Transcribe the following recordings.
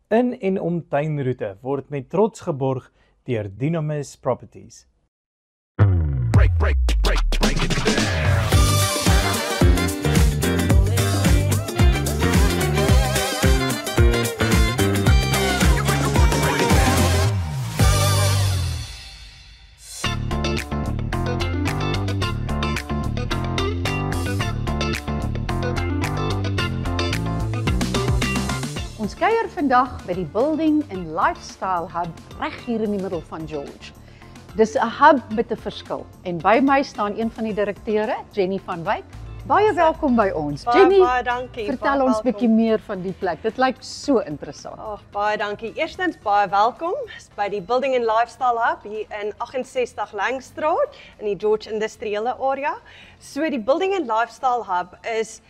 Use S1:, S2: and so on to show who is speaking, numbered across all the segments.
S1: In en om tuinroete word met trots geborg deur Dynamis Properties.
S2: Break it down.
S3: Ons kuier vandag by die Building and Lifestyle Hub reg hier in die middel van George. Dis 'n hub met 'n verskil en by my staan een van die direkteure, Jenny van Wyk. Baie welkom by ons. Jenny,
S4: Baie dankie.
S3: vertel ons 'n bietjie meer van die plek. Dit lyk so interessant.
S4: Baie dankie. Eerstens baie welkom by die Building and Lifestyle Hub hier in 68 Langstraat in die George Industriële Area. So die Building and Lifestyle Hub is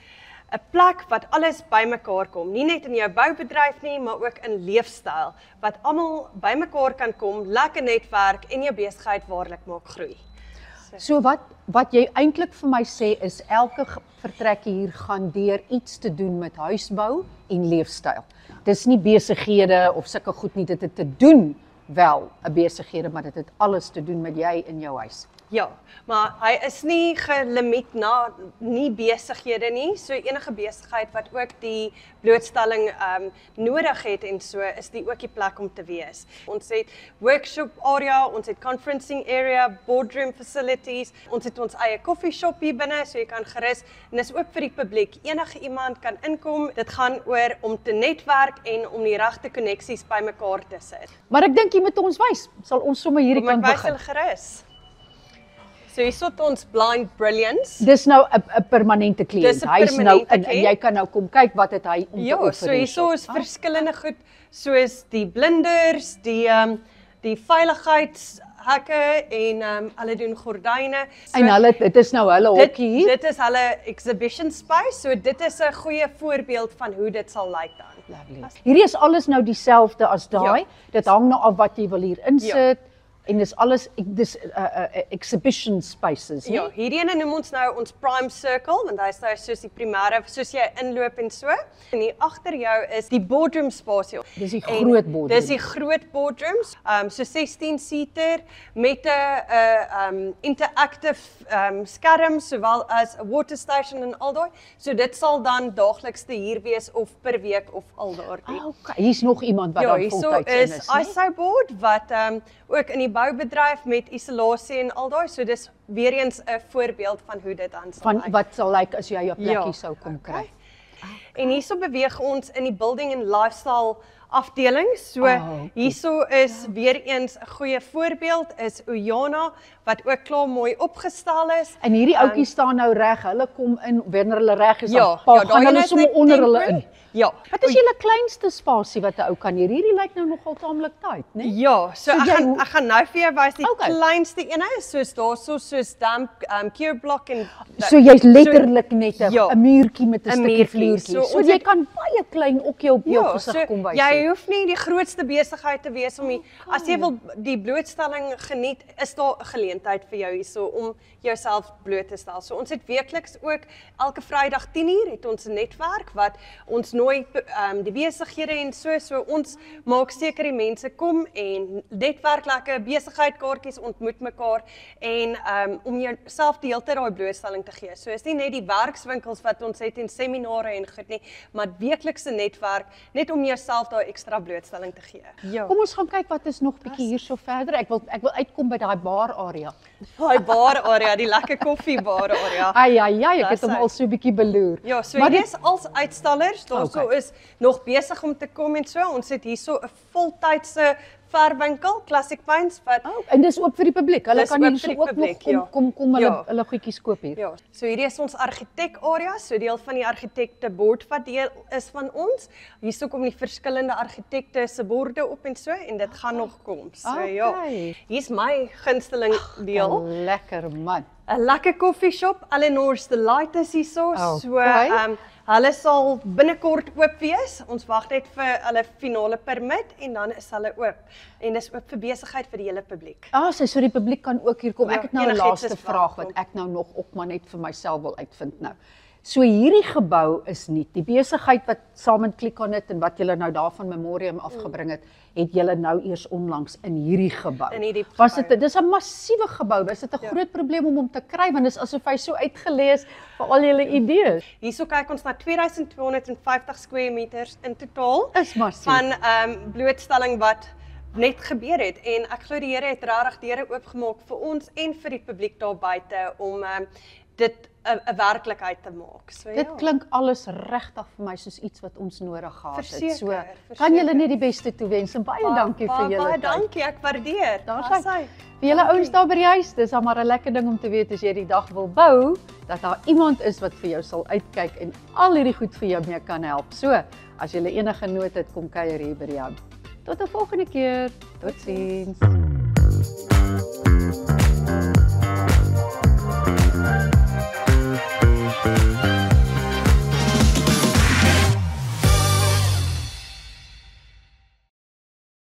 S4: 'n plek wat alles bymekaar kom, nie net in jou boubedryf nie, maar ook in leefstyl, wat almal bymekaar kan kom, lekker netwerk en jou besigheid waarlik maak groei.
S3: So wat jy eintlik vir my sê is elke vertrek hier gaan deur iets te doen met huisbou en leefstyl. Dis nie besighede of sulke goed nie, dit het te doen wel 'n besighede, maar dit het alles te doen met jy in jou huis.
S4: Ja, maar hy is nie gelimiet na nie besighede nie. So enige besigheid wat ook die blootstelling nodig het en so is die ook die plek om te wees. Ons het workshop area, ons het conferencing area, boardroom facilities, ons het ons eie coffee shop hier binne, so jy kan gerus en dis ook vir die publiek. Enige iemand kan inkom. Dit gaan oor om te netwerk en om die regte koneksies bymekaar te sit.
S3: Maar ek dink jy moet ons wys, sal ons sommer hierdie
S4: Kom ek
S3: kant
S4: wys
S3: begin.
S4: hulle gerus. So hier sit ons Blind Brilliance.
S3: Dis nou 'n permanente kliënt.
S4: Dis 'n
S3: Hy's nou
S4: permanente
S3: en jy kan nou kom kyk wat het hy om te
S4: Ja,
S3: offer.
S4: so hierso is verskillende goed soos die blinders, die veiligheidshekke en hulle doen gordyne. So,
S3: En hulle dit is nou hulle hokkie hier.
S4: dit is hulle exhibition space, so dit is 'n goeie voorbeeld van hoe dit sal lyk dan.
S3: Lovely. Hierdie is alles nou dieselfde as daai.
S4: Ja.
S3: Dit hang nou af wat jy wil hier insit.
S4: Ja.
S3: En dis alles dis exhibition spaces,
S4: Ja, hierdie ene noem ons nou ons Prime Circle, want hy is nou soos die primêre, soos jy inloop en so. En hier agter jou is die boardroom spasie.
S3: Dis die
S4: En
S3: groot boardroom.
S4: Dis die groot boardrooms, so 16-seater met 'n interactive skerm sowel as 'n water station en al daai. So dit sal dan daagliks te huur wees of per week of al daardie.
S3: Okay, hier's nog iemand wat
S4: Ja,
S3: dan
S4: hierso
S3: voltyds in
S4: is
S3: is, nee?
S4: ISO board wat ook in die boubedryf met isolasie en al daai. So dis weer eens 'n voorbeeld van hoe dit dan sal
S3: Van
S4: lyk.
S3: wat sal lyk as jy jou plekkie
S4: Ja,
S3: sou kom kry.
S4: En hierso beweeg ons in die building and lifestyle afdeling. So
S3: cool.
S4: hierso is weer eens 'n goeie voorbeeld is Uyana wat ook klaar mooi opgestel is.
S3: En hierdie ouetjies staan nou reg. Hulle kom in wanneer hulle reg is, dan
S4: Ja,
S3: gaan
S4: daai
S3: hulle
S4: ene is
S3: sommer
S4: net
S3: onder hulle
S4: temporary.
S3: in.
S4: Ja.
S3: Wat is julle kleinste spasie wat 'n ou kan hier? Hierdie lyk nou nogal taamlik tight, né?
S4: Ja, so
S3: So
S4: ek gaan nou vir jou wys die
S3: Okay.
S4: kleinste ene is soos daarso soos damp cure block en
S3: So jy's letterlik net 'n
S4: ja,
S3: 'n muurtjie met 'n
S4: 'n
S3: stukkie
S4: muurtjie.
S3: vloertjie.
S4: So
S3: So
S4: ons
S3: jy
S4: het-
S3: kan baie klein okkie op jou
S4: Ja,
S3: gesig kom wys.
S4: jy hoef nie die grootste besigheid te wees om as jy wil die blootstelling geniet, is daar 'n geleentheid vir jou hierso om jouself bloot te stel. So ons het weekliks ook elke Vrydag 10:00 het ons 'n netwerk wat ons nooi die besighede en so ons maak seker die mense kom en netwerk lekker besigheidkaartjies ontmoet mekaar en om jouself die hele tyd daai blootstelling te gee. So is nie net die werkswinkels wat ons het en seminare en goed nie, maar weeklikse netwerk net om jouself daai ekstra blootstelling te gee. Ja.
S3: Kom ons gaan kyk wat is nog bietjie hierso verder. Ek wil uitkom by daai bar area.
S4: Daai bar area, die lekker koffiebar area.
S3: Ai, ek het
S4: Dis
S3: hom
S4: hy.
S3: al so bietjie beloer.
S4: Ja, so
S3: Maar
S4: hier
S3: dit-
S4: is als uitstallers, daarso
S3: Okay.
S4: is nog besig om te kom en so. Ons het hierso 'n voltydse verwinkel, Classic Paints wat
S3: En dis oop vir die publiek. Hulle
S4: Dis
S3: kan
S4: oop
S3: hier so
S4: vir die
S3: ook
S4: publiek,
S3: nog
S4: ja.
S3: kom hulle
S4: Ja.
S3: hulle goedjies koop hier.
S4: ja, so hierdie is ons argitek area, so deel van die argitekte bord wat deel is van ons. Hierso kom die verskillende argitekte se borde op en so en dit gaan nog kom. So ja.
S3: Okay.
S4: Hier's my gunsteling deel.
S3: Lekker man.
S4: 'n Lekker koffieshop, Eleanor's Delight is hierso. So
S3: Okay.
S4: hulle sal binnekort oop wees. Ons wag net vir hulle finale permit en dan is hulle oop. En dis oop vir besigheid vir die hele publiek.
S3: So die publiek kan ook hier kom.
S4: Ja,
S3: Ek het nou 'n
S4: enigiets
S3: laaste
S4: is
S3: vraag
S4: welkom.
S3: wat ek nou nog op maar net vir myself wil uitvind nou. So hierdie gebou is nie. Die besigheid wat saam met Click on It en wat julle nou daar van Memoriam afgebring het julle nou eers onlangs in hierdie gebou.
S4: In hierdie
S3: Was
S4: gebou.
S3: dit dis 'n massiewe gebou. Is dit 'n groot probleem om hom te kry want dis asof hy so uitgelees vir al julle idees.
S4: Hierso kyk ons na 2250 square meters in totaal
S3: Is massief.
S4: van blootstelling wat net gebeur het en ek glo die Here het regtig deure oopgemaak vir ons en vir die publiek daar buite om dit 'n werklikheid te maak. So
S3: Dit
S4: ja.
S3: klink alles regtig vir my soos iets wat ons nodig gehad het. So
S4: Verseker,
S3: kan julle
S4: verseker.
S3: net die beste toewens en baie dankie vir julle
S4: Baie
S3: tyd.
S4: dankie, ek waardeer.
S3: Daar's
S4: Daar's
S3: hy.
S4: hy.
S3: Vir julle
S4: Dankie.
S3: ouens daar by die huis, dis dan maar 'n lekker ding om te weet as jy die dag wil bou, dat daar iemand is wat vir jou sal uitkyk en al hierdie goed vir jou mee kan help. So, as jy enige nood het, kom kuier hier by die hou. Tot 'n volgende keer. Totsiens.